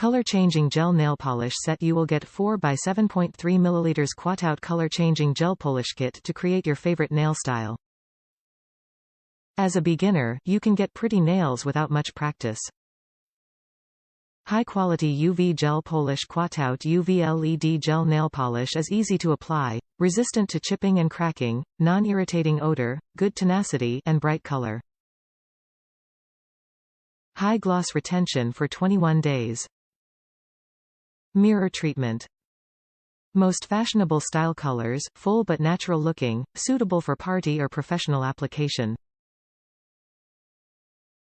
Color changing gel nail polish set. You will get 4 by 7.3 ml Croitout color changing gel polish kit to create your favorite nail style. As a beginner, you can get pretty nails without much practice. High-quality UV gel polish. Croitout UV LED gel nail polish is easy to apply, resistant to chipping and cracking, non-irritating odor, good tenacity, and bright color. High gloss retention for 21 days. Mirror treatment. Most fashionable style colors, full but natural looking, suitable for party or professional application.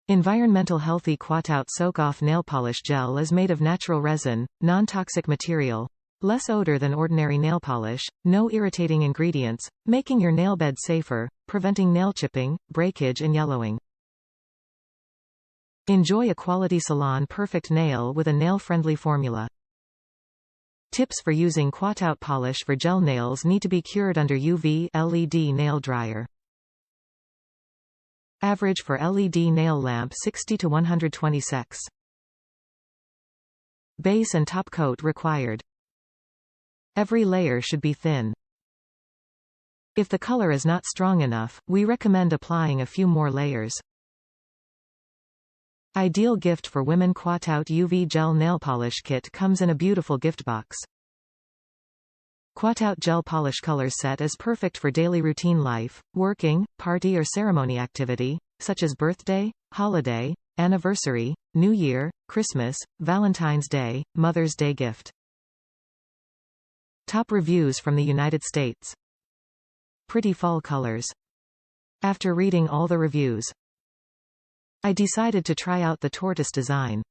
Environmental healthy. Croitout soak-off nail polish gel is made of natural resin, non-toxic material, less odor than ordinary nail polish, no irritating ingredients, making your nail bed safer, preventing nail chipping, breakage and yellowing. Enjoy a quality salon perfect nail with a nail-friendly formula. Tips for using Croitout polish for gel nails. Need to be cured under UV LED nail dryer. Average for LED nail lamp 60 to 120 secs. Base and top coat required. Every layer should be thin. If the color is not strong enough, we recommend applying a few more layers. Ideal gift for women. Croitout UV gel nail polish kit comes in a beautiful gift box. Croitout gel polish color set is perfect for daily routine life, working, party or ceremony activity, such as birthday, holiday, anniversary, New Year, Christmas, Valentine's Day, Mother's Day gift. Top reviews from the United States. Pretty fall colors. After reading all the reviews, I decided to try out the tortoise design.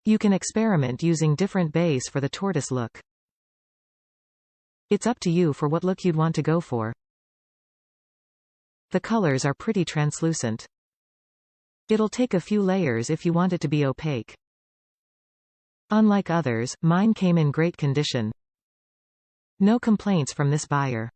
You can experiment using different base for the tortoise look. It's up to you for what look you'd want to go for. The colors are pretty translucent. It'll take a few layers if you want it to be opaque. Unlike others, mine came in great condition. No complaints from this buyer.